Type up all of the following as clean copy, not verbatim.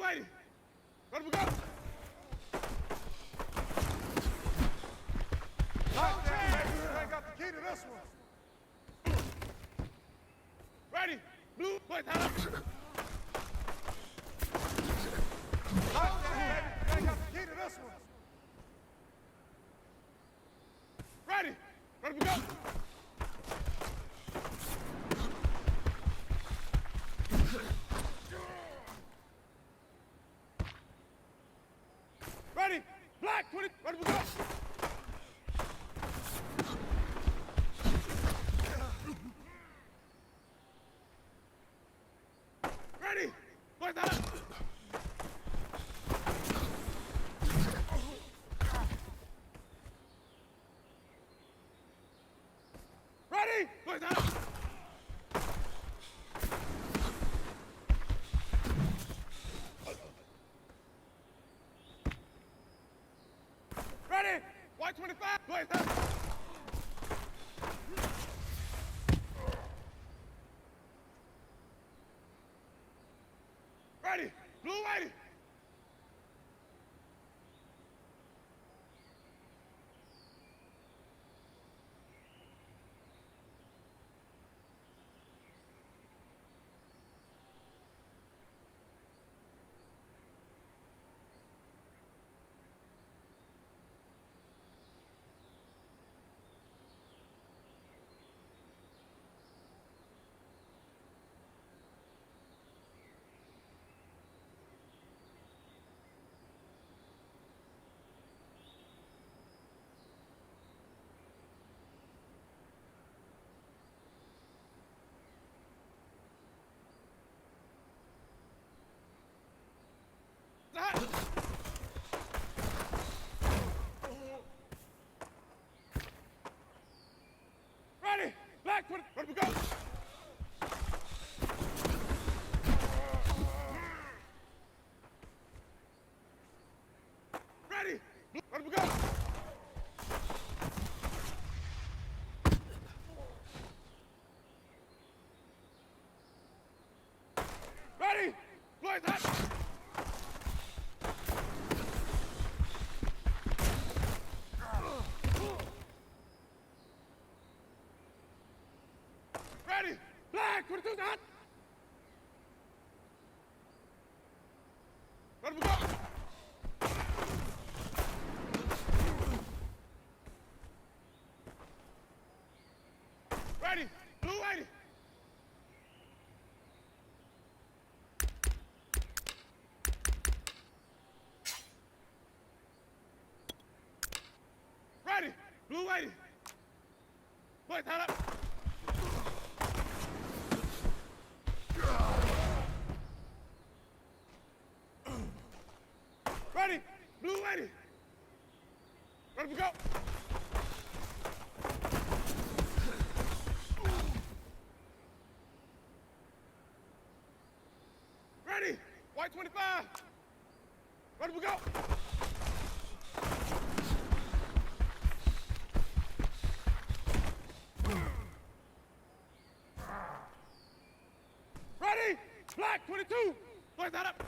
Whitey. Let him go. I got the key to this one. Ready. Blue. Wait, hold up. I got the key to this one. Ready. Let him go. Ready. Black 20. Let him go. Ready. Wait, hold up. Ready. Wait, hold up. Ready! White 25! Wait, up! Ready! Blue Whitey! Ready! Black 20! Let me go! Ready! Let me go! Ready! Boys, hot! Ready! Black! 22's hot! Let him go! Ready! Blue 80! Ready! Blue 80! Boys, hold up! Ready! Blue 80! Let him go! Ready! White 25! Let him go! Ready! Black 22! Boys, that up!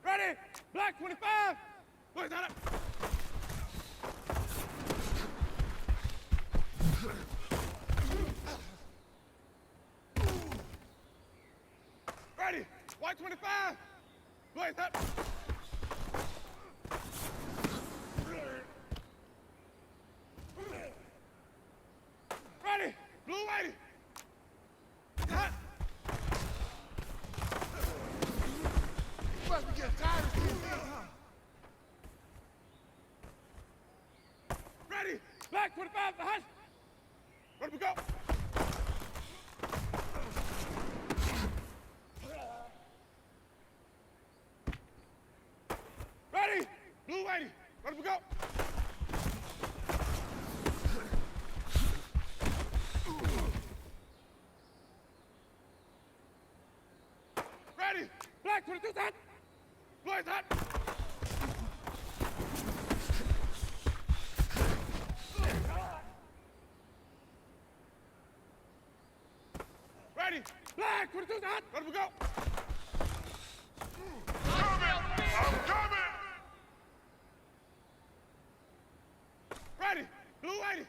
Ready! Black 25! Boys, that up! Ready! White 25! Boys, that up! Ready! Blue 80! Hot! Must be getting tired of this. Ready! Black 25, the hush! Let me go! Ready! Blue 80! Let me go! Ready! Black 22's hot! Boys, hot! back. 22's hot. Let him go. I'm coming! Ready. Blue 80.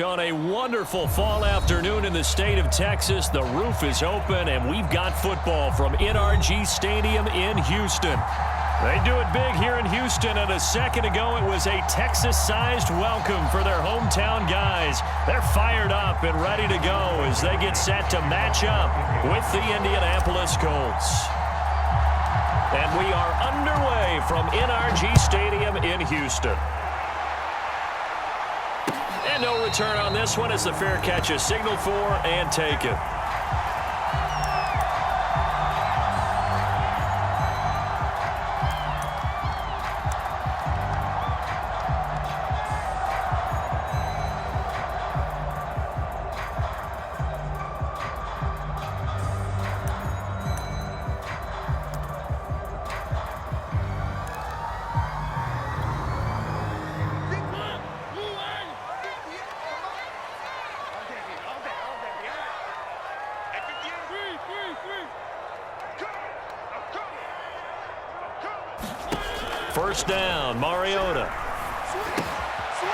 On a wonderful fall afternoon in the state of Texas, the roof is open, and we've got football from NRG Stadium in Houston. They do it big here in Houston, and a second ago it was a Texas-sized welcome for their hometown guys. They're fired up and ready to go as they get set to match up with the Indianapolis Colts. And we are underway from NRG Stadium in Houston. And no return on this one as the fair catch is signaled for and taken. First down, Mariota.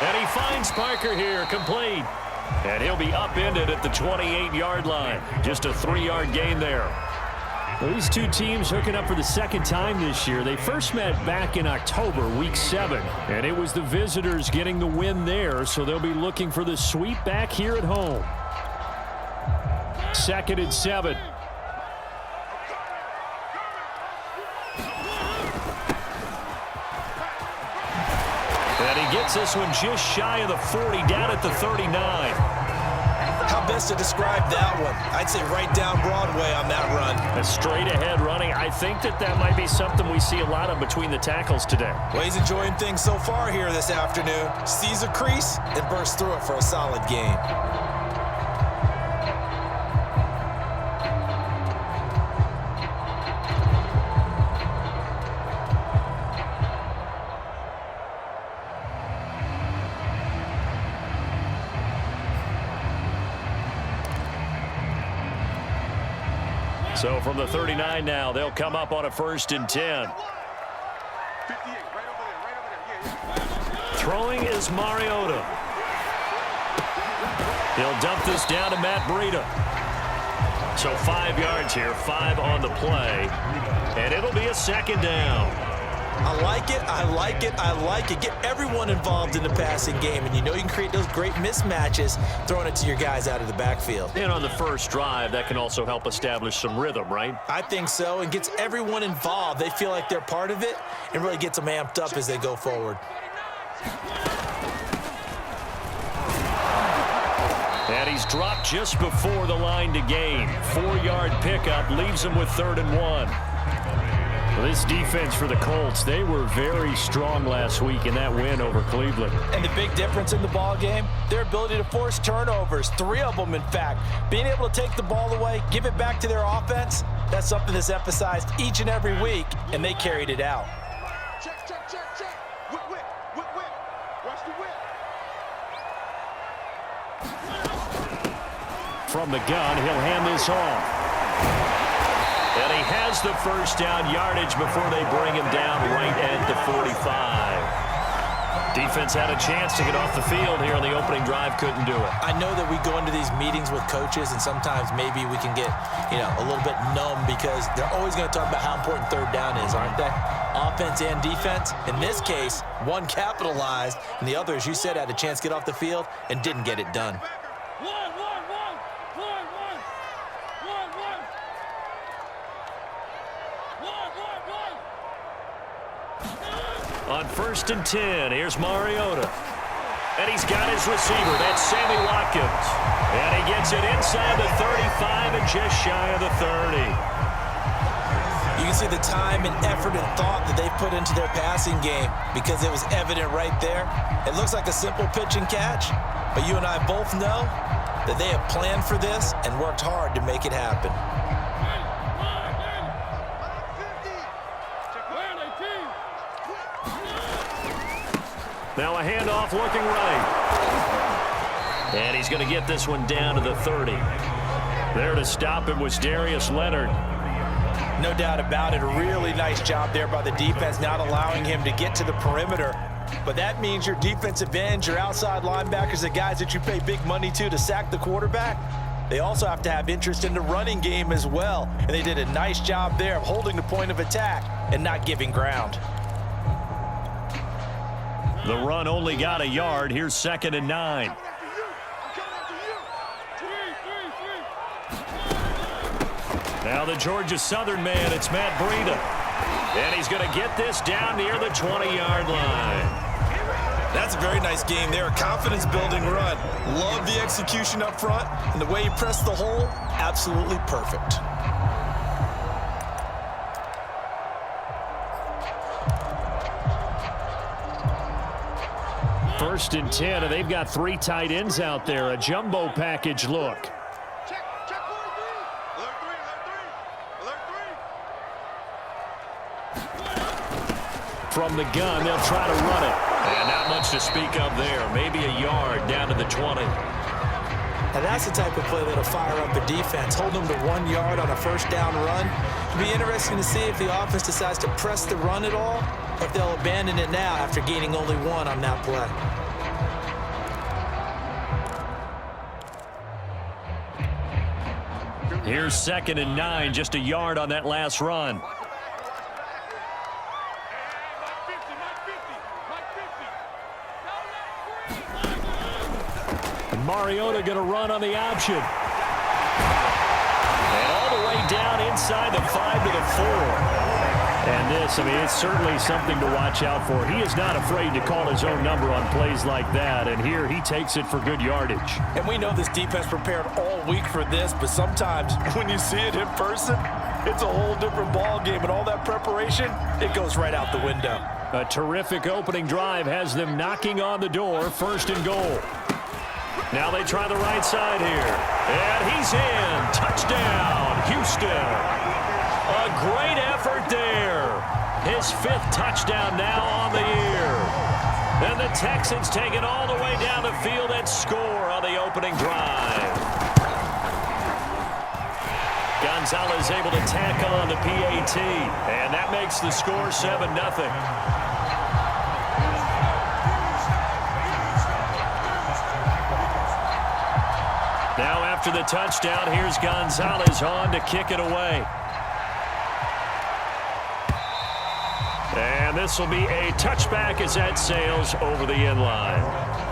And he finds Parker here, complete. And he'll be upended at the 28-yard line. Just a 3-yard gain there. Well, these two teams hooking up for the second time this year. They first met back in October, Week 7. And it was the visitors getting the win there, so they'll be looking for the sweep back here at home. 2nd and 7. Gets this one just shy of the 40, down at the 39. How best to describe that one? I'd say right down Broadway on that run. A straight ahead running. I think that might be something we see a lot of between the tackles today. Well, he's enjoying things so far here this afternoon. Sees a crease and bursts through it for a solid gain. So from the 39 now, they'll come up on a 1st and 10. Throwing is Mariota. He'll dump this down to Matt Breida. So 5 yards here, 5 on the play. And it'll be a 2nd down. I like it, I like it, I like it. Get everyone involved in the passing game, and you know you can create those great mismatches throwing it to your guys out of the backfield. And on the first drive, that can also help establish some rhythm, right? I think so, and gets everyone involved. They feel like they're part of it and really gets them amped up as they go forward. And he's dropped just before the line to gain. 4-yard pickup leaves him with 3rd and 1. Well, this defense for the Colts, they were very strong last week in that win over Cleveland. And the big difference in the ball game, their ability to force turnovers, 3 of them in fact. Being able to take the ball away, give it back to their offense, that's something that's emphasized each and every week, and they carried it out. Check, check, check, check. Whip, whip, whip, whip. Watch the whip. From the gun, he'll hand this off. And he has the first down yardage before they bring him down right at the 45. Defense had a chance to get off the field here on the opening drive, couldn't do it. I know that we go into these meetings with coaches, and sometimes maybe we can get, a little bit numb because they're always going to talk about how important 3rd down is, aren't they? Offense and defense. In this case, one capitalized, and the other, as you said, had a chance to get off the field and didn't get it done. On 1st and 10, here's Mariota. And he's got his receiver. That's Sammy Watkins. And he gets it inside the 35 and just shy of the 30. You can see the time and effort and thought that they put into their passing game because it was evident right there. It looks like a simple pitch and catch, but you and I both know that they have planned for this and worked hard to make it happen. Now a handoff looking right. And he's going to get this one down to the 30. There to stop him was Darius Leonard. No doubt about it. A really nice job there by the defense, not allowing him to get to the perimeter But that means your defensive ends, your outside linebackers, the guys that you pay big money to sack the quarterback, they also have to have interest in the running game as well. And they did a nice job there of holding the point of attack and not giving ground. The run only got a yard. Here's 2nd and 9. Now the Georgia Southern man, it's Matt Breida. And he's going to get this down near the 20-yard line. That's a very nice game there. A confidence-building run. Love the execution up front. And the way he pressed the hole, absolutely perfect. First and 10, and they've got 3 tight ends out there. A jumbo package look. Check 4-3. Alert 3. From the gun, they'll try to run it. And not much to speak of there. Maybe a yard down to the 20. And that's the type of play that'll fire up a defense. Hold them to 1 yard on a first down run. It'll be interesting to see if the offense decides to press the run at all, or if they'll abandon it now after gaining only 1 on that play. Here's 2nd and 9, just a yard on that last run. Mariota going to run on the option. And all the way down inside the 5 to the 4. And this, I mean, it's certainly something to watch out for. He is not afraid to call his own number on plays like that. And here he takes it for good yardage. And we know this defense prepared all week for this, but sometimes when you see it in person, it's a whole different ball game. And all that preparation, it goes right out the window. A terrific opening drive has them knocking on the door. 1st and goal. Now they try the right side here. And he's in. Touchdown, Houston. A great effort there. His 5th touchdown now on the year. And the Texans take it all the way down the field and score on the opening drive. Gonzalez able to tack on the PAT. And that makes the score 7-0. Now after the touchdown, here's Gonzalez on to kick it away. And this will be a touchback as that sails over the end line.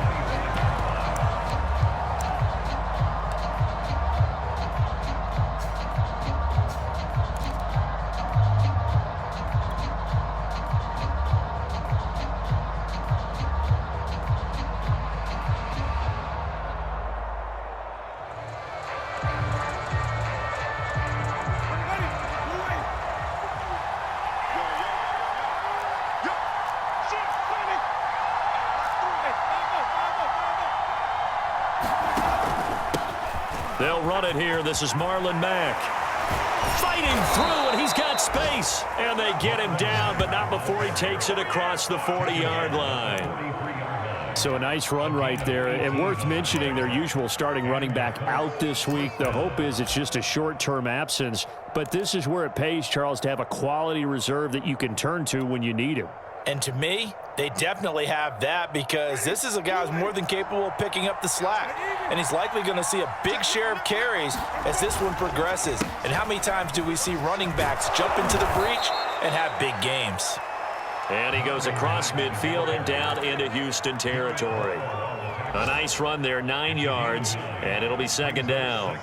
They'll run it here. This is Marlon Mack. Fighting through, and he's got space. And they get him down, but not before he takes it across the 40-yard line. So a nice run right there. And worth mentioning, their usual starting running back out this week. The hope is it's just a short-term absence. But this is where it pays, Charles, to have a quality reserve that you can turn to when you need him. And to me, they definitely have that, because this is a guy who's more than capable of picking up the slack. And he's likely going to see a big share of carries as this one progresses. And how many times do we see running backs jump into the breach and have big games? And he goes across midfield and down into Houston territory. A nice run there, 9 yards, and it'll be 2nd down.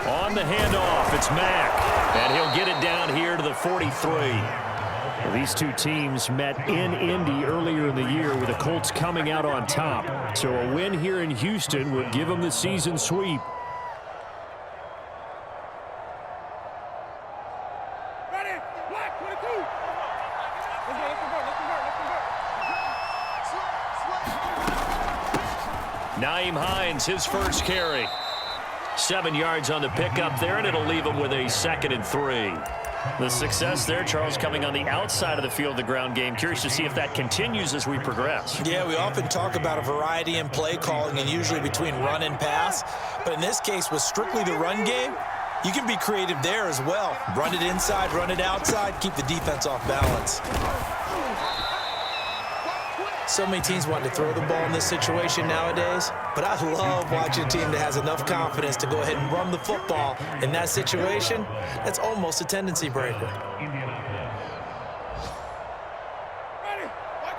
On the handoff, it's Mack, and he'll get it down here to the 43. Well, these two teams met in Indy earlier in the year with the Colts coming out on top. So a win here in Houston would give them the season sweep. Ready, black 22. Let's convert. Nyheim Hines, his first carry. 7 yards on the pickup there, and it'll leave him with a 2nd and 3. The success there, Charles, coming on the outside of the field, the ground game. Curious to see if that continues as we progress. Yeah, we often talk about a variety in play calling and usually between run and pass. But in this case, with strictly the run game, you can be creative there as well. Run it inside, run it outside, keep the defense off balance. So many teams want to throw the ball in this situation nowadays, but I love watching a team that has enough confidence to go ahead and run the football. In that situation, that's almost a tendency breaker. Ready. White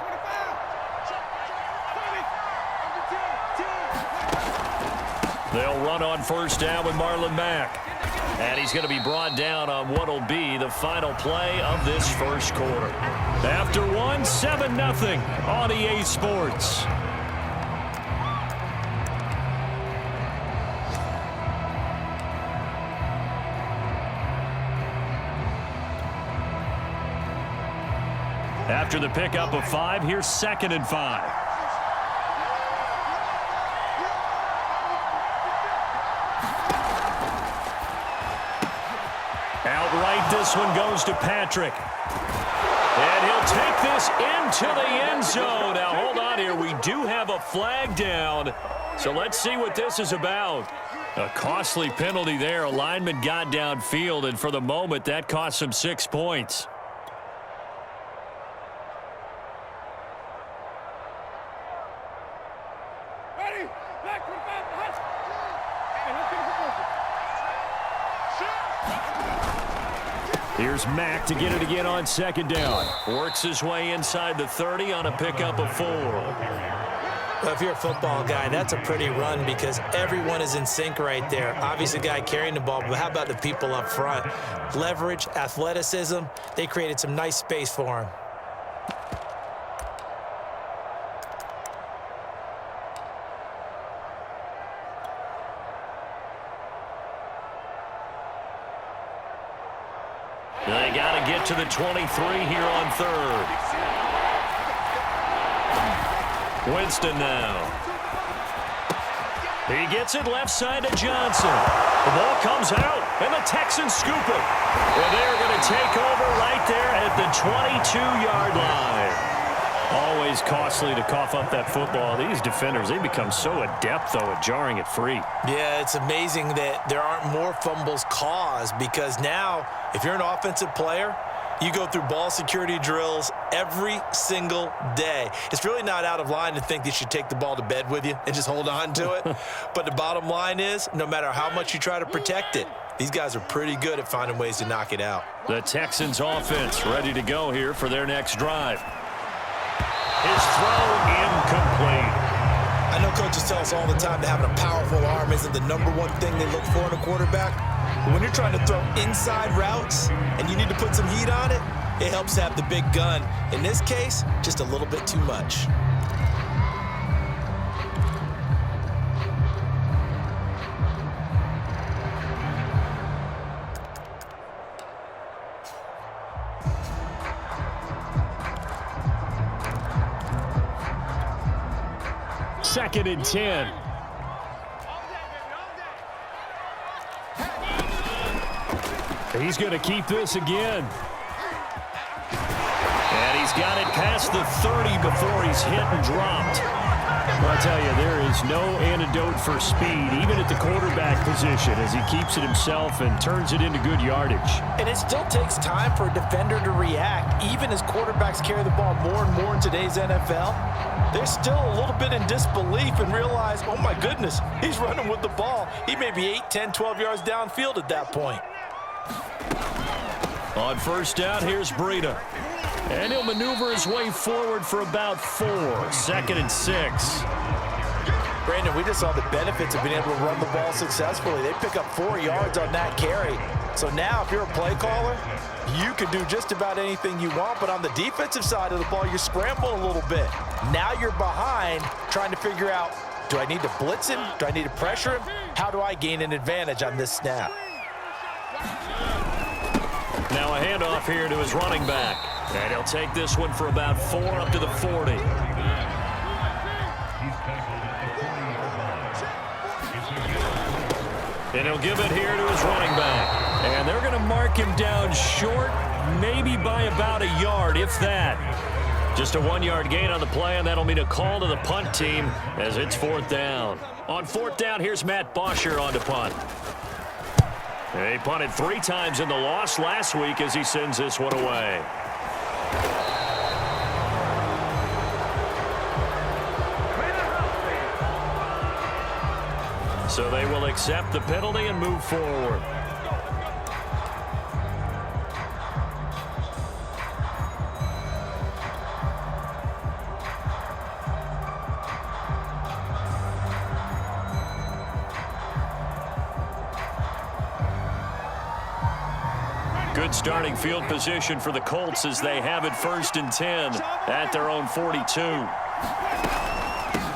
25. They'll run on first down with Marlon Mack. And he's going to be brought down on what will be the final play of this first quarter. After one, 7-0 on EA Sports. After the pickup of 5, here's 2nd and 5. Outright, this one goes to Patrick. And he'll take this into the end zone. Now, hold on here. We do have a flag down. So let's see what this is about. A costly penalty there. A lineman got downfield, and for the moment, that cost him 6 points. Ready. Black 25. Hut. Here's Mack to get it again on 2nd down. Works his way inside the 30 on a pickup of 4. Well, if you're a football guy, that's a pretty run because everyone is in sync right there. Obviously, the guy carrying the ball, but how about the people up front? Leverage, athleticism, they created some nice space for him. They got to get to the 23 here on 3rd. Winston now. He gets it left side to Johnson. The ball comes out, and the Texans scoop it. And they're going to take over right there at the 22-yard line. Always costly to cough up that football. These defenders, they become so adept, though, at jarring it free. Yeah, it's amazing that there aren't more fumbles caused because now, if you're an offensive player, you go through ball security drills every single day. It's really not out of line to think that you should take the ball to bed with you and just hold on to it. But the bottom line is, no matter how much you try to protect it, these guys are pretty good at finding ways to knock it out. The Texans offense ready to go here for their next drive. His throw incomplete. I know coaches tell us all the time that having a powerful arm isn't the #1 thing they look for in a quarterback. But when you're trying to throw inside routes and you need to put some heat on it, it helps to have the big gun. In this case, just a little bit too much. Second and 10. He's going to keep this again. And he's got it past the 30 before he's hit and dropped. Well, I'll tell you, there is no antidote for speed, even at the quarterback position, as he keeps it himself and turns it into good yardage. And it still takes time for a defender to react, even as quarterbacks carry the ball more and more in today's NFL. They're still a little bit in disbelief and realize, oh my goodness, he's running with the ball. He may be 8, 10, 12 yards downfield at that point. On first down, here's Breida. And he'll maneuver his way forward for about 4. 2nd and 6. Brandon, we just saw the benefits of being able to run the ball successfully. They pick up 4 yards on that carry. So now if you're a play caller, you can do just about anything you want, but on the defensive side of the ball, you scramble a little bit. Now you're behind trying to figure out, do I need to blitz him? Do I need to pressure him? How do I gain an advantage on this snap? Now a handoff here to his running back. And he'll take this one for about 4 up to the 40. And he'll give it here to his running back. And they're going to mark him down short, maybe by about a yard, if that. Just a 1-yard gain on the play, and that'll mean a call to the punt team as it's 4th down. On 4th down, here's Matt Bosher on to punt. He punted 3 times in the loss last week as he sends this one away. So they will accept the penalty and move forward. Good starting field position for the Colts as they have it 1st and 10 at their own 42.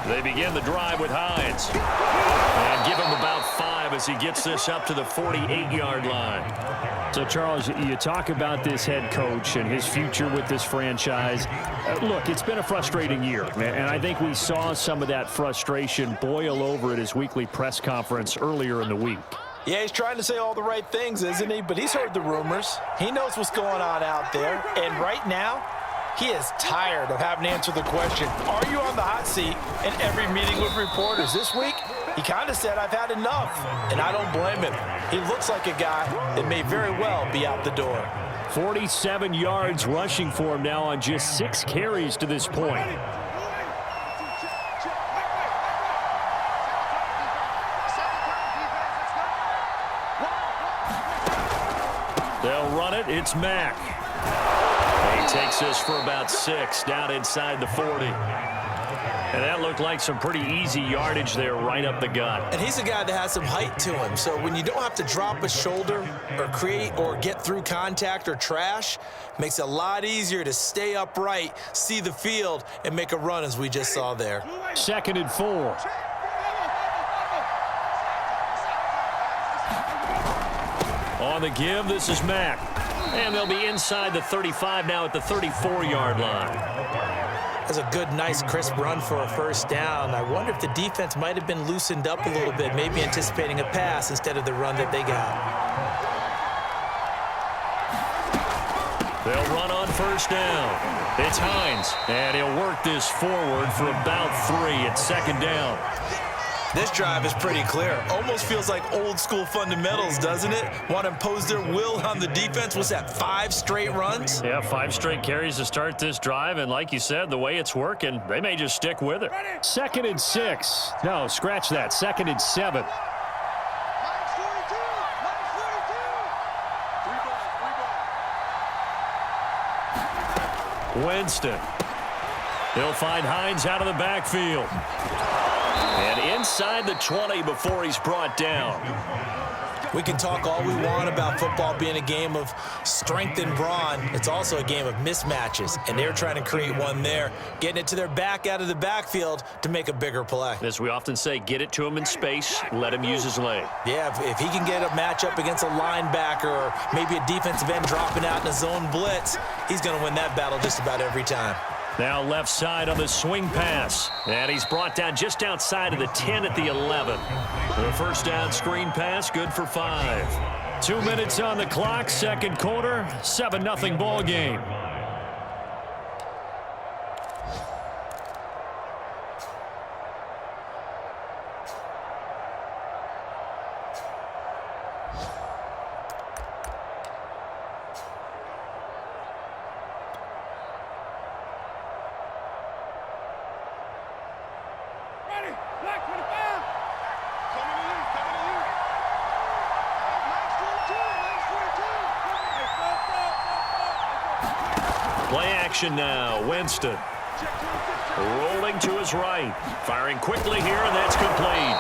They begin the drive with Hines. And give him about 5 as he gets this up to the 48-yard line. So, Charles, you talk about this head coach and his future with this franchise. Look, it's been a frustrating year, and I think we saw some of that frustration boil over at his weekly press conference earlier in the week. Yeah, he's trying to say all the right things, isn't he? But he's heard the rumors. He knows what's going on out there. And right now, he is tired of having to answer the question, are you on the hot seat in every meeting with reporters? This week, he kind of said, I've had enough. And I don't blame him. He looks like a guy that may very well be out the door. 47 yards rushing for him now on just 6 carries to this point. They'll run it. It's Mack. He takes this for about 6 down inside the 40. And that looked like some pretty easy yardage there right up the gut. And he's a guy that has some height to him. So when you don't have to drop a shoulder or create or get through contact or trash, makes it a lot easier to stay upright, see the field, and make a run as we just saw there. 2nd and 4. On the give, this is Mack. And they'll be inside the 35 now at the 34-yard line. That's a good, nice, crisp run for a 1st down. I wonder if the defense might have been loosened up a little bit, maybe anticipating a pass instead of the run that they got. They'll run on 1st down. It's Hines, and he'll work this forward for about 3 at 2nd down. This drive is pretty clear. Almost feels like old school fundamentals, doesn't it? Want to impose their will on the defense. What's that, 5 straight runs? Yeah, 5 straight carries to start this drive. And like you said, the way it's working, they may just stick with it. 2nd and 6. No, scratch that. 2nd and 7. Winston. He'll find Hines out of the backfield. And inside the 20 before he's brought down. We can talk all we want about football being a game of strength and brawn. It's also a game of mismatches, and they're trying to create one there, getting it to their back out of the backfield to make a bigger play. As we often say, get it to him in space, let him use his leg. Yeah, if he can get a matchup against a linebacker or maybe a defensive end dropping out in a zone blitz, he's going to win that battle just about every time. Now left side on the swing pass. And he's brought down just outside of the 10 at the 11. The 1st down screen pass, good for 5. 2 minutes on the clock, 2nd quarter, 7-0 ball game. Play action now. Winston rolling to his right. Firing quickly here, and that's complete.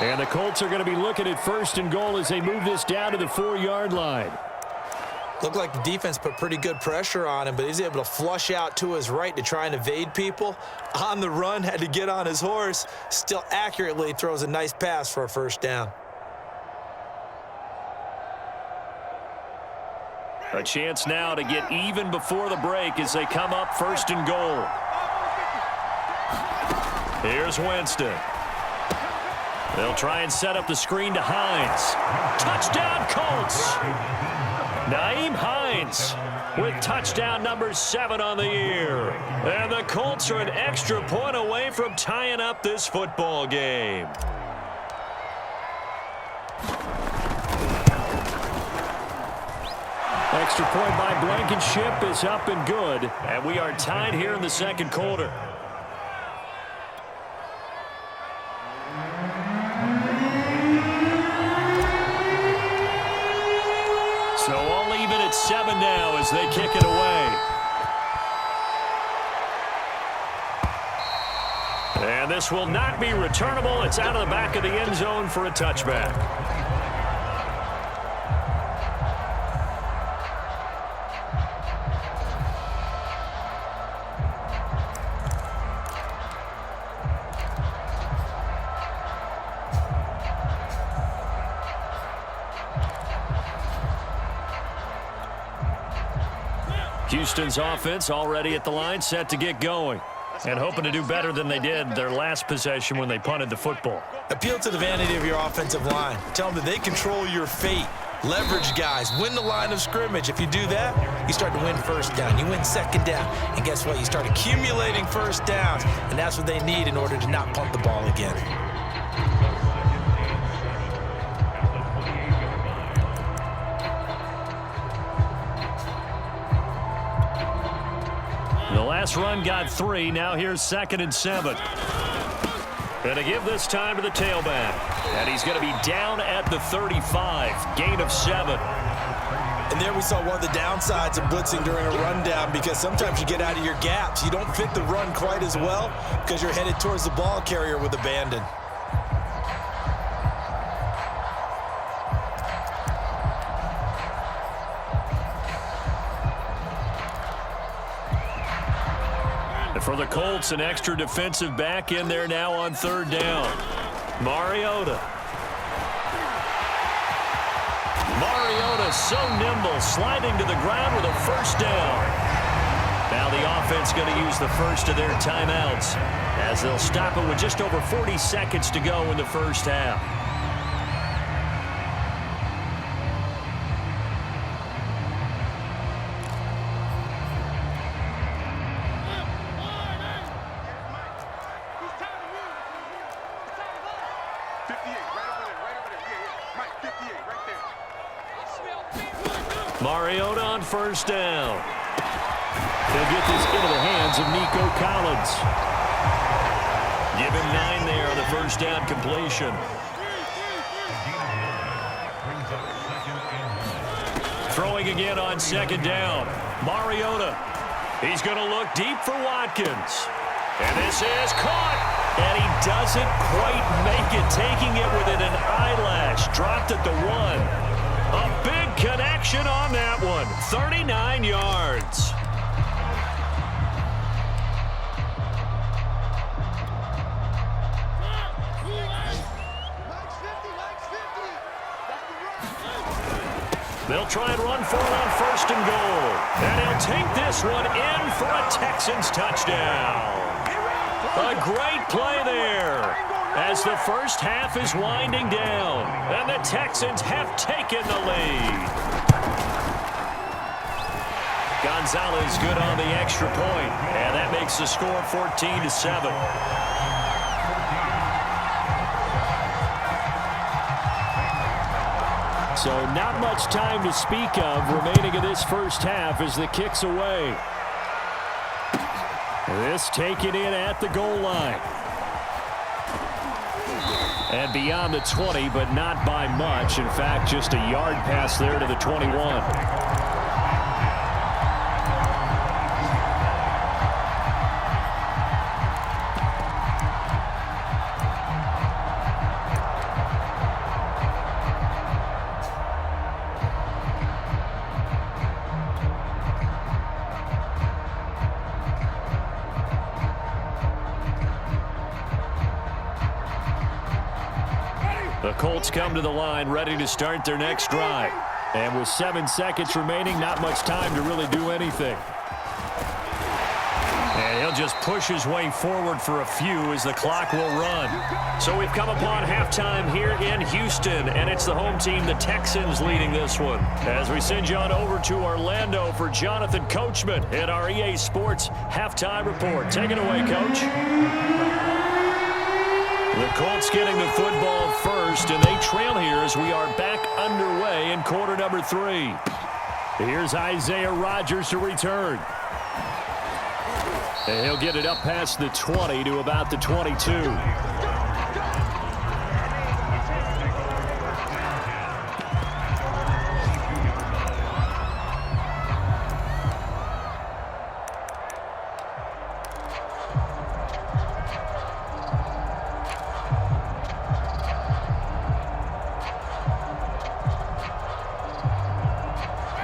And the Colts are going to be looking at 1st and goal as they move this down to the 4-yard line. Looked like the defense put pretty good pressure on him, but he's able to flush out to his right to try and evade people. On the run, had to get on his horse. Still accurately throws a nice pass for a 1st down. A chance now to get even before the break as they come up 1st and goal. Here's Winston. They'll try and set up the screen to Hines. Touchdown, Colts! Nyheim Hines with touchdown number 7 on the year. And the Colts are an extra point away from tying up this football game. Extra point by Blankenship is up and good. And we are tied here in the second quarter. So all even at 7 now as they kick it away. And this will not be returnable. It's out of the back of the end zone for a touchback. Houston's offense already at the line, set to get going. And hoping to do better than they did their last possession when they punted the football. Appeal to the vanity of your offensive line. Tell them that they control your fate. Leverage guys. Win the line of scrimmage. If you do that, you start to win first down. You win second down. And guess what? You start accumulating first downs. And that's what they need in order to not punt the ball again. The last run got 3. Now here's 2nd and 7. Going to give this time to the tailback. And he's going to be down at the 35. Gain of 7. And there we saw one of the downsides of blitzing during a rundown, because sometimes you get out of your gaps. You don't fit the run quite as well because you're headed towards the ball carrier with abandon. For the Colts, an extra defensive back in there now on 3rd down. Mariota so nimble, sliding to the ground with a first down. Now the offense going to use the first of their timeouts as they'll stop it with just over 40 seconds to go in the first half. Mariota on first down. He'll get this into the hands of Nico Collins. Give him 9 there on the first down completion. Throwing again on 2nd down. Mariota. He's going to look deep for Watkins. And this is caught. And he doesn't quite make it, taking it within an eyelash. Dropped at the 1. A big connection on that one. 39 yards. They'll try and run for it on 1st and goal. And he'll take this one in for a Texans touchdown. A great play there as the first half is winding down, and the Texans have taken the lead. Gonzalez good on the extra point, and that makes the score 14-7. So not much time to speak of remaining in this first half as the kick's away. This taken in at the goal line. And beyond the 20, but not by much. In fact, just a yard pass there to the 21. The Colts come to the line ready to start their next drive. And with 7 seconds remaining, not much time to really do anything. And he'll just push his way forward for a few as the clock will run. So we've come upon halftime here in Houston, and it's the home team, the Texans, leading this one. As we send you on over to Orlando for Jonathan Coachman at our EA Sports Halftime Report. Take it away, Coach. The Colts getting the football first, and they trail here as we are back underway in quarter number 3. Here's Isaiah Rodgers to return. And he'll get it up past the 20 to about the 22.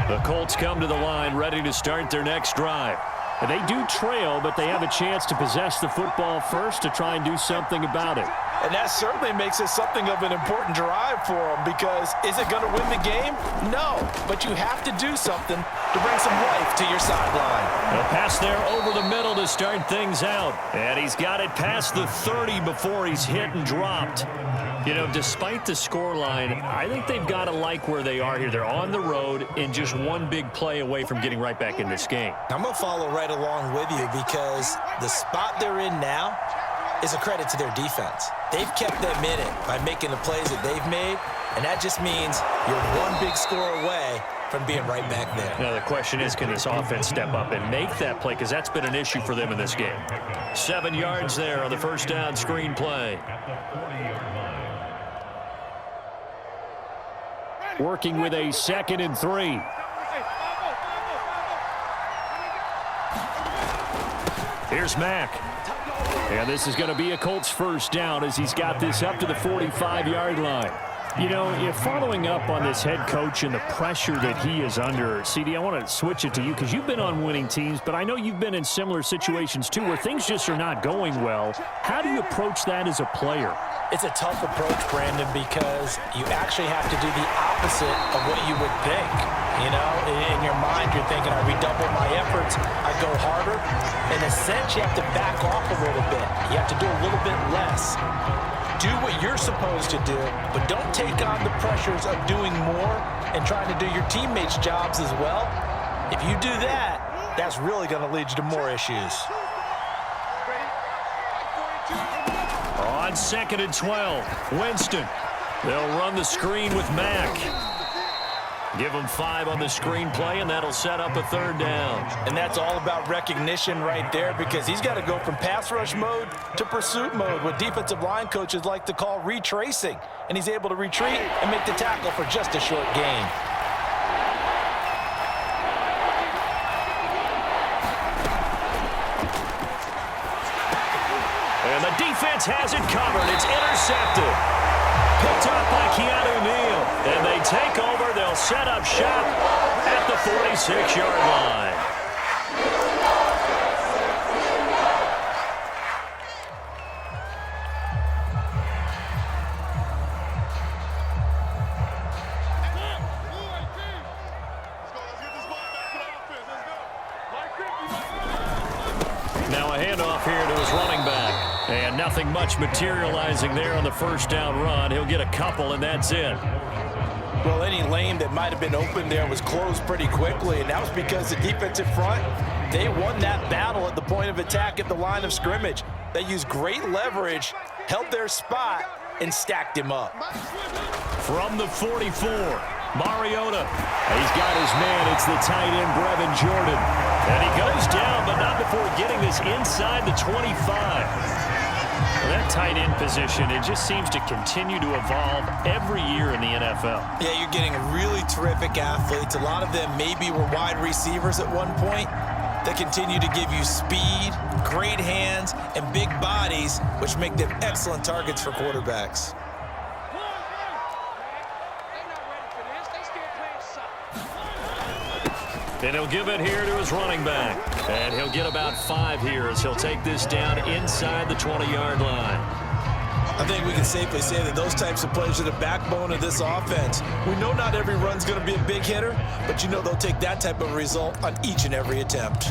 The Colts come to the line ready to start their next drive. They do trail, but they have a chance to possess the football first to try and do something about it. And that certainly makes it something of an important drive for them, because is it going to win the game? No, but you have to do something to bring some life to your sideline. A pass there over the middle to start things out. And he's got it past the 30 before he's hit and dropped. You know, despite the scoreline, I think they've got to like where they are here. They're on the road and just one big play away from getting right back in this game. I'm going to follow right along with you, because the spot they're in now is a credit to their defense. They've kept them in it by making the plays that they've made, and that just means you're one big score away from being right back there. Now the question is, can this offense step up and make that play, because that's been an issue for them in this game. 7 yards there on the first down screen play. Working with a 2nd and 3. Here's Mack. And this is going to be a Colts first down as he's got this up to the 45-yard line. You know, following up on this head coach and the pressure that he is under, CD, I want to switch it to you because you've been on winning teams, but I know you've been in similar situations too where things just are not going well. How do you approach that as a player? It's a tough approach, Brandon, because you actually have to do the opposite of what you would think. You know, in your mind, you're thinking, I redouble my efforts, I go harder. In a sense, you have to back off a little bit. You have to do a little bit less. Do what you're supposed to do, but don't take on the pressures of doing more and trying to do your teammates' jobs as well. If you do that, that's really going to lead you to more issues. On 2nd and 12, Winston. They'll run the screen with Mack. Give him 5 on the screen play, and that'll set up a 3rd down. And that's all about recognition right there, because he's got to go from pass rush mode to pursuit mode, what defensive line coaches like to call retracing. And he's able to retreat and make the tackle for just a short gain. And the defense has it covered. It's intercepted. Picked up by Keanu Neal. And they take over. They'll set up shop at the 46-yard line. Now a handoff here to his running back. And nothing much materializing there on the first down run. He'll get a couple, and that's it. Well, any lane that might have been open there was closed pretty quickly, and that was because the defensive front, they won that battle at the point of attack at the line of scrimmage. They used great leverage, held their spot, and stacked him up. From the 44, Mariota. He's got his man. It's the tight end, Brevin Jordan. And he goes down, but not before getting this inside the 25. Well, that tight end position, it just seems to continue to evolve every year in the NFL. Yeah, you're getting really terrific athletes. A lot of them maybe were wide receivers at one point. They continue to give you speed, great hands, and big bodies, which make them excellent targets for quarterbacks. And he'll give it here to his running back. And he'll get about 5 here as he'll take this down inside the 20-yard line. I think we can safely say that those types of plays are the backbone of this offense. We know not every run's going to be a big hitter, but you know they'll take that type of result on each and every attempt.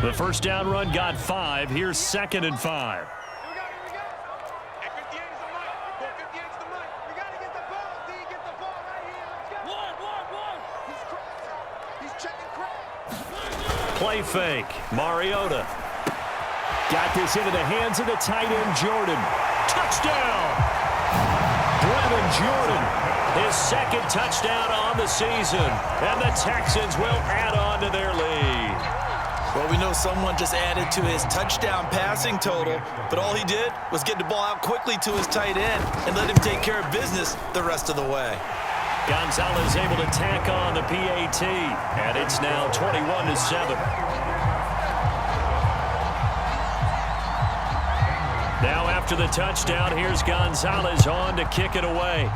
The first down run got 5. Here's 2nd and 5. Play fake. Mariota. Got this into the hands of the tight end, Jordan. Touchdown! Brevin Jordan, his 2nd touchdown on the season. And the Texans will add on to their lead. Well, we know someone just added to his touchdown passing total, but all he did was get the ball out quickly to his tight end and let him take care of business the rest of the way. Gonzalez able to tack on the PAT, and it's now 21-7. Now after the touchdown, here's Gonzalez on to kick it away.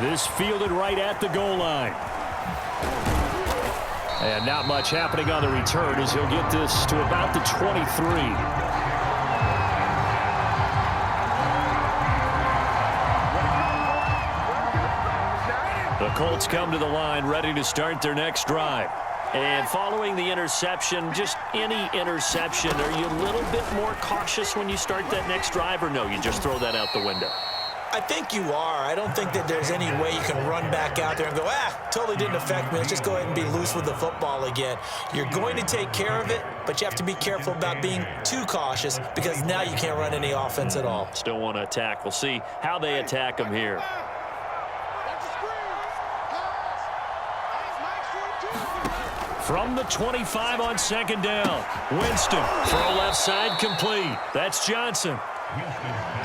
This fielded right at the goal line. And not much happening on the return as he'll get this to about the 23. The Colts come to the line ready to start their next drive. And following the interception, just any interception, are you a little bit more cautious when you start that next drive, or no, you just throw that out the window? I think you are. I don't think that there's any way you can run back out there and go, totally didn't affect me. Let's just go ahead and be loose with the football again. You're going to take care of it, but you have to be careful about being too cautious because now you can't run any offense at all. Still want to attack. We'll see how they attack them here. From the 25 on 2nd down. Winston, throw left side complete. That's Johnson.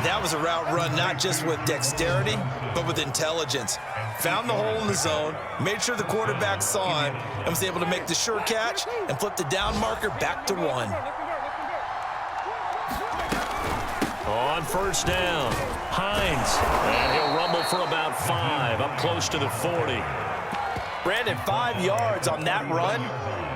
That was a route run not just with dexterity, but with intelligence. Found the hole in the zone, made sure the quarterback saw him, and was able to make the sure catch and flip the down marker back to 1. On 1st down, Hines. And he'll rumble for about 5, up close to the 40. Brandon, 5 yards on that run.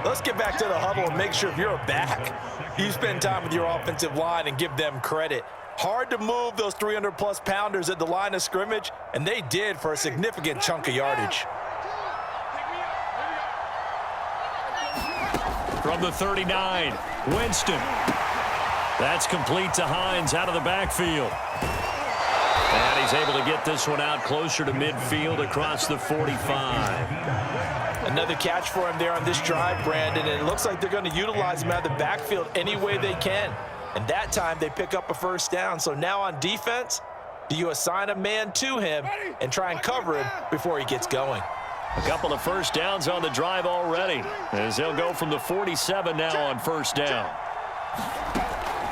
Let's get back to the huddle and make sure if you're a back, you spend time with your offensive line and give them credit. Hard to move those 300-plus pounders at the line of scrimmage, and they did for a significant chunk of yardage. From the 39, Winston. That's complete to Hines out of the backfield. And he's able to get this one out closer to midfield across the 45. Another catch for him there on this drive, Brandon, and it looks like they're going to utilize him out of the backfield any way they can. And that time they pick up a 1st down. So now on defense, do you assign a man to him and try and cover him before he gets going? A couple of 1st downs on the drive already, as they'll go from the 47 now on 1st down.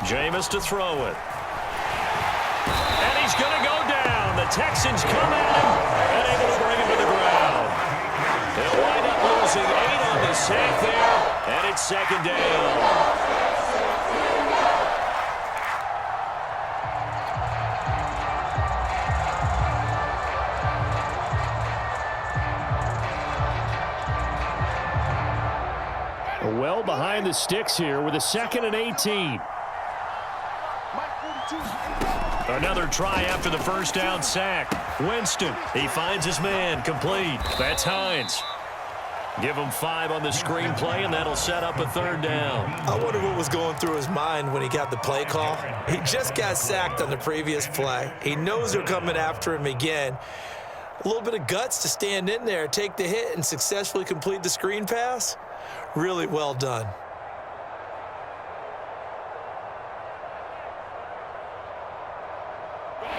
Jameis to throw it. And he's going to go down. The Texans come at him and able to bring him to the ground. They'll wind up losing 8 on the sack there, and it's 2nd down. Well behind the sticks here with a 2nd and 18. Another try after the 1st down sack. Winston, he finds his man, complete. That's Hines. Give him 5 on the screenplay, and that'll set up a 3rd down. I wonder what was going through his mind when he got the play call. He just got sacked on the previous play. He knows they're coming after him again. A little bit of guts to stand in there, take the hit, and successfully complete the screen pass. Really well done.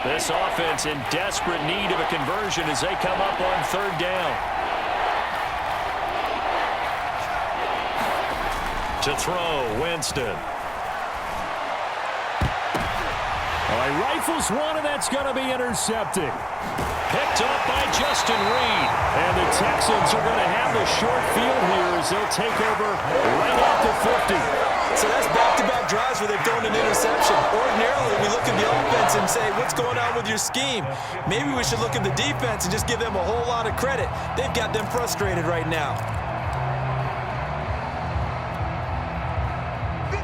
This offense in desperate need of a conversion as they come up on 3rd down. To throw, Winston. He rifles one, and that's going to be intercepted. Picked up by Justin Reed. And the Texans are going to have the short field here as they'll take over right at the 50. So that's back-to-back drives where they've thrown an interception. Ordinarily, we look at the offense and say, what's going on with your scheme? Maybe we should look at the defense and just give them a whole lot of credit. They've got them frustrated right now.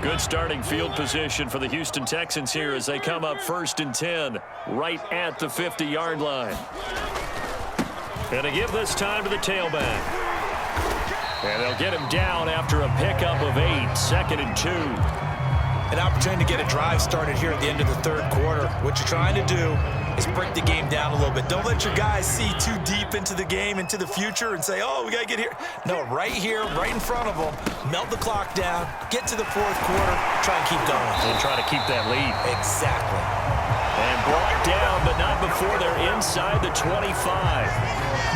Good starting field position for the Houston Texans here as they come up 1st and 10, right at the 50-yard line. And to give this time to the tailback. And they'll get him down after a pickup of 8, 2nd and 2. An opportunity to get a drive started here at the end of the third quarter. What you're trying to do is break the game down a little bit. Don't let your guys see too deep into the game, into the future, and say, oh, we got to get here. No, right here, right in front of them, melt the clock down, get to the fourth quarter, try and keep going. And try to keep that lead. Exactly. And brought down, but not before they're inside the 25.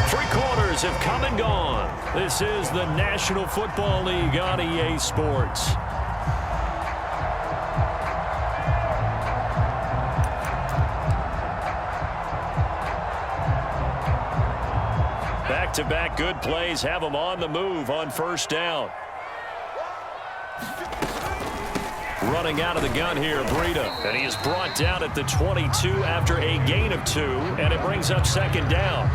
3 quarters have come and gone. This is the National Football League on EA Sports. Back-to-back good plays have them on the move on first down. Running out of the gun here, Breida. And he is brought down at the 22 after a gain of 2, and it brings up 2nd down.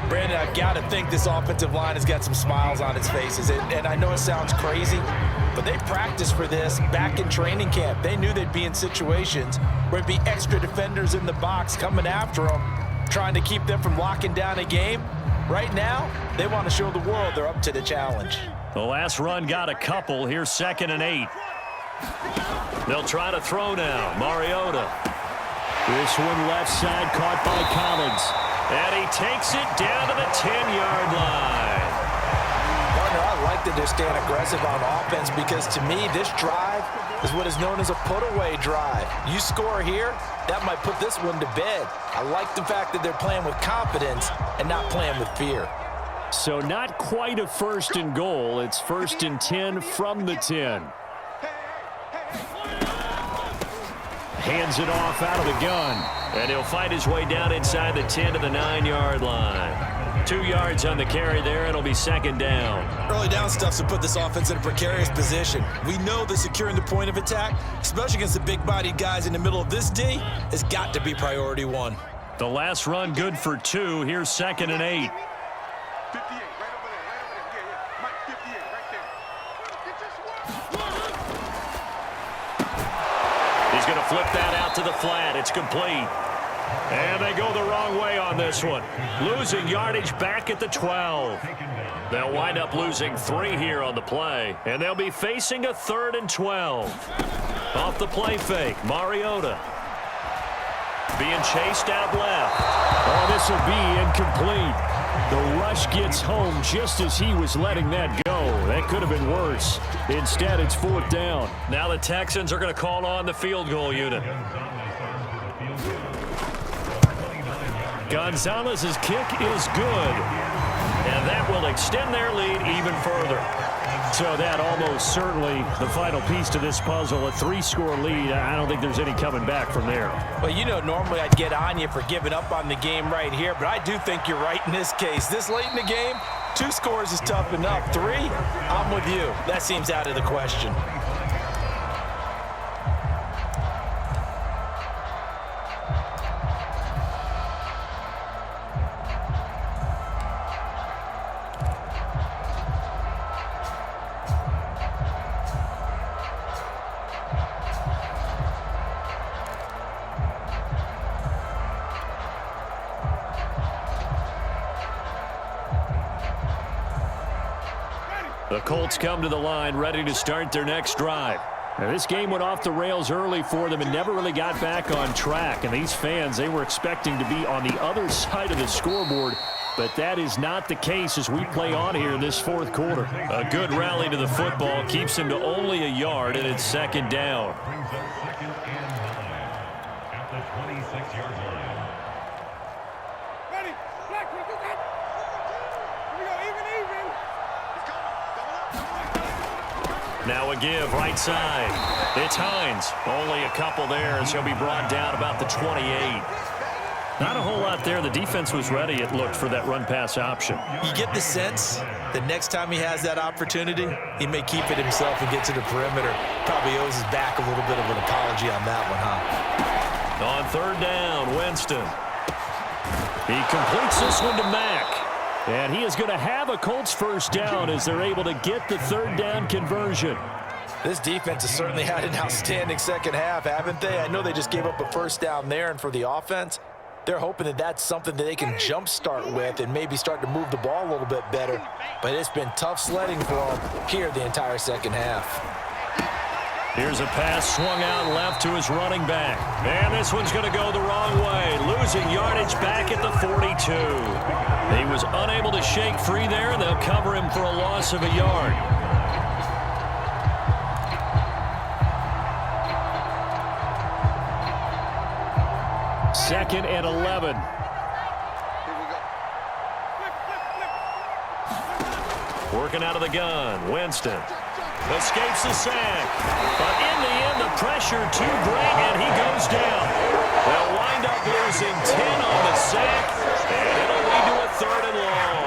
Brandon, I've got to think this offensive line has got some smiles on its faces. And I know it sounds crazy, but they practiced for this back in training camp. They knew they'd be in situations where there'd be extra defenders in the box coming after them, trying to keep them from locking down a game. Right now, they want to show the world they're up to the challenge. The last run got a couple. Here's 2nd and 8. They'll try to throw now. Mariota. This one left side caught by Collins. And he takes it down to the 10-yard line. Partner, I like that they're staying aggressive on offense because, to me, this drive is what is known as a put-away drive. You score here, that might put this one to bed. I like the fact that they're playing with confidence and not playing with fear. So not quite a 1st and goal. It's 1st and 10 from the 10. Hands it off out of the gun. And he'll fight his way down inside the 10 to the 9-yard line. 2 yards on the carry there. It'll be 2nd down. Early down stuff's to put this offense in a precarious position. We know that securing the point of attack, especially against the big-bodied guys in the middle of this D, has got to be priority 1. The last run good for 2. Here's 2nd and 8. 58, right over there, yeah. Mike, 58, right there. He's going to flip that out to the flat. It's complete. And they go the wrong way on this one. Losing yardage back at the 12. They'll wind up losing 3 here on the play. And they'll be facing a 3rd and 12. Off the play fake, Mariota. Being chased out left. Oh, this will be incomplete. The rush gets home just as he was letting that go. That could have been worse. Instead, it's 4th down. Now the Texans are going to call on the field goal unit. Gonzalez's kick is good. And that will extend their lead even further. So that almost certainly the final piece to this puzzle, a 3-score lead. I don't think there's any coming back from there. Well, you know, normally I'd get on you for giving up on the game right here, but I do think you're right in this case. This late in the game, 2 scores is tough enough. 3, I'm with you. That seems out of the question. The Colts come to the line ready to start their next drive. Now, this game went off the rails early for them and never really got back on track. And these fans, they were expecting to be on the other side of the scoreboard. But that is not the case as we play on here in this 4th quarter. A good rally to the football keeps him to only a yard, and it's 2nd down. Ready, black, here we go, even. Now a give right side. It's Hines. Only a couple there as he'll be brought down about the 28. Not a whole lot there. The defense was ready, it looked, for that run-pass option. You get the sense that next time he has that opportunity, he may keep it himself and get to the perimeter. Probably owes his back a little bit of an apology on that one, huh? On 3rd down, Winston. He completes this one to Mack. And he is going to have a Colts 1st down as they're able to get the 3rd down conversion. This defense has certainly had an outstanding second half, haven't they? I know they just gave up a 1st down there, and for the offense, They're hoping that that's something that they can jumpstart with and maybe start to move the ball a little bit better. But it's been tough sledding for them here the entire second half. Here's a pass swung out left to his running back. And this one's going to go the wrong way, losing yardage back at the 42. He was unable to shake free there, and they'll cover him for a loss of a yard. Second and 11. Working out of the gun, Winston. Escapes the sack. But in the end, the pressure too great, and he goes down. They'll wind up losing 10 on the sack, and it'll lead to a 3rd and long.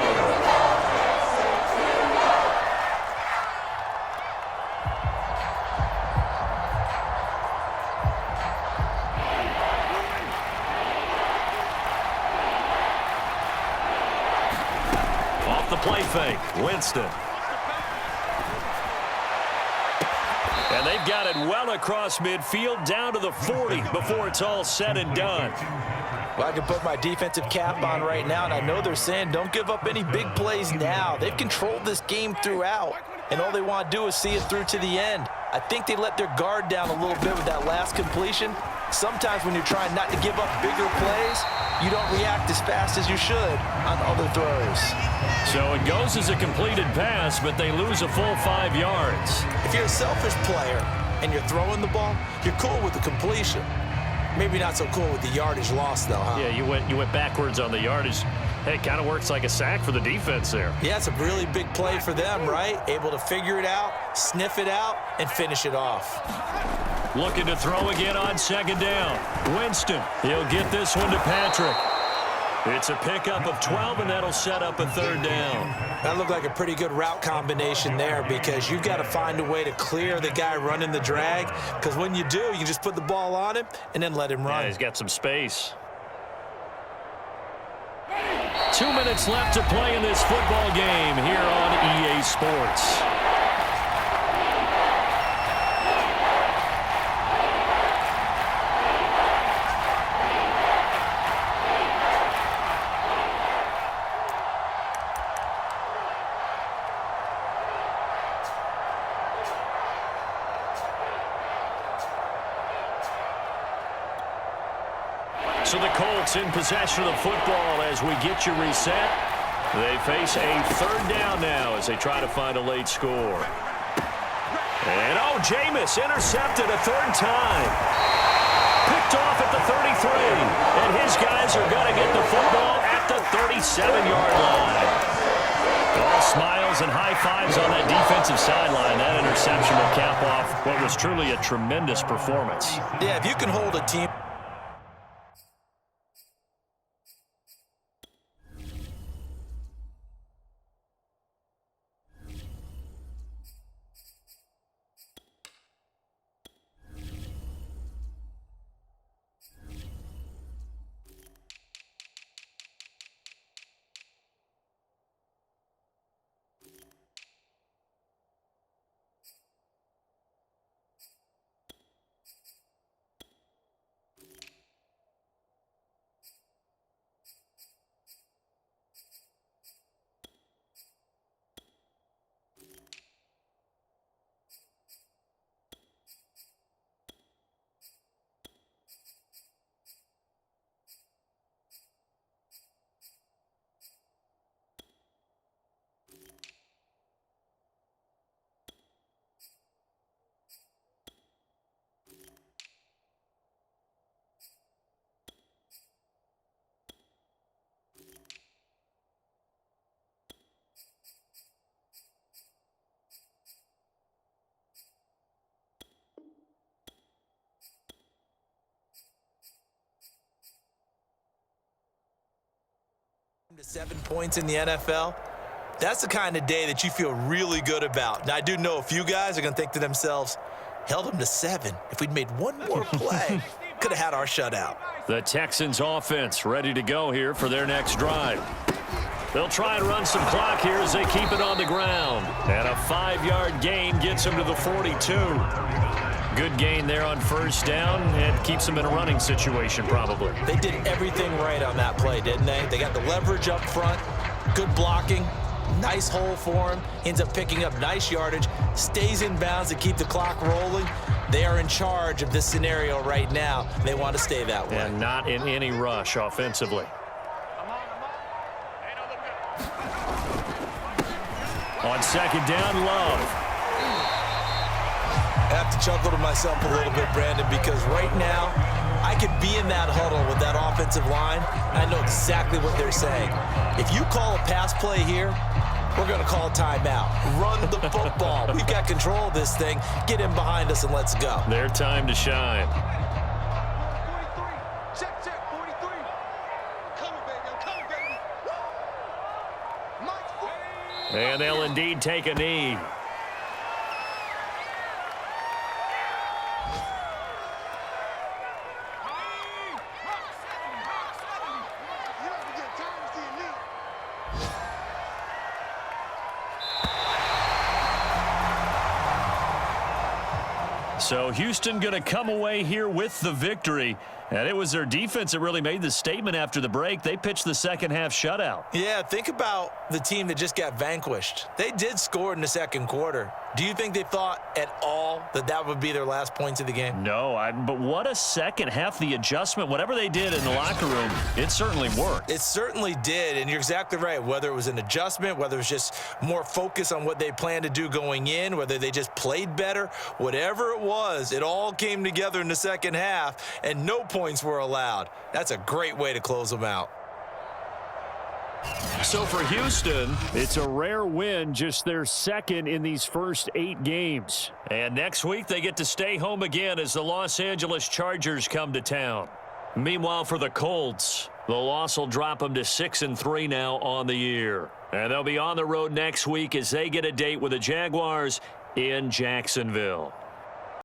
Off the play fake, Winston. And they've got it well across midfield down to the 40 before it's all said and done. Well, I can put my defensive cap on right now, and I know they're saying don't give up any big plays now. They've controlled this game throughout, and all they want to do is see it through to the end. I think they let their guard down a little bit with that last completion. Sometimes when you're trying not to give up bigger plays, you don't react as fast as you should on other throws. So it goes as a completed pass, but they lose a full 5 yards. If you're a selfish player and you're throwing the ball, you're cool with the completion. Maybe not so cool with the yardage loss, though, huh? Yeah, you went backwards on the yardage. Hey, it kind of works like a sack for the defense there. Yeah, it's a really big play for them, right? Able to figure it out, sniff it out, and finish it off. Looking to throw again on 2nd down. Winston, he'll get this one to Patrick. It's a pickup of 12, and that'll set up a 3rd down. That looked like a pretty good route combination there because you've got to find a way to clear the guy running the drag, because when you do, you just put the ball on him and then let him run. Yeah, he's got some space. 2 minutes left to play in this football game here on EA Sports. So the Colts in possession of the football as we get you reset. They face a 3rd down now as they try to find a late score. And Jameis intercepted a 3rd time. Picked off at the 33. And his guys are going to get the football at the 37-yard line. All smiles and high fives on that defensive sideline. That interception will cap off what was truly a tremendous performance. Yeah, if you can hold a team. To 7 points in the NFL, that's the kind of day that you feel really good about. Now, I do know a few guys are going to think to themselves, held them to 7. If we'd made one more play, could have had our shutout. The Texans offense ready to go here for their next drive. They'll try and run some clock here as they keep it on the ground. And a 5-yard gain gets them to the 42. Good gain there on first down. It keeps them in a running situation probably. They did everything right on that play, didn't they? They got the leverage up front, good blocking, nice hole for him, ends up picking up nice yardage, stays in bounds to keep the clock rolling. They are in charge of this scenario right now. They want to stay that way. And not in any rush offensively. On second down, Love. I have to chuckle to myself a little bit, Brandon, because right now I could be in that huddle with that offensive line. I know exactly what they're saying. If you call a pass play here, we're going to call a timeout. Run the football. We've got control of this thing. Get in behind us and let's go. Their time to shine. 43. Check, 43. Coming, baby. I'm coming, baby. And they'll indeed take a knee. So Houston going to come away here with the victory. And it was their defense that really made the statement after the break. They pitched the second half shutout. Yeah, think about the team that just got vanquished. They did score in the second quarter. Do you think they thought at all that that would be their last points of the game? No, but what a second half. The adjustment, whatever they did in the locker room, it certainly worked. It certainly did, and you're exactly right. Whether it was an adjustment, whether it was just more focus on what they planned to do going in, whether they just played better, whatever it was, it all came together in the second half, and no points were allowed. That's a great way to close them out. So for Houston, it's a rare win, just their second in these first 8 games. And next week they get to stay home again as the Los Angeles Chargers come to town. Meanwhile, for the Colts, the loss will drop them to 6-3 now on the year. And they'll be on the road next week as they get a date with the Jaguars in Jacksonville.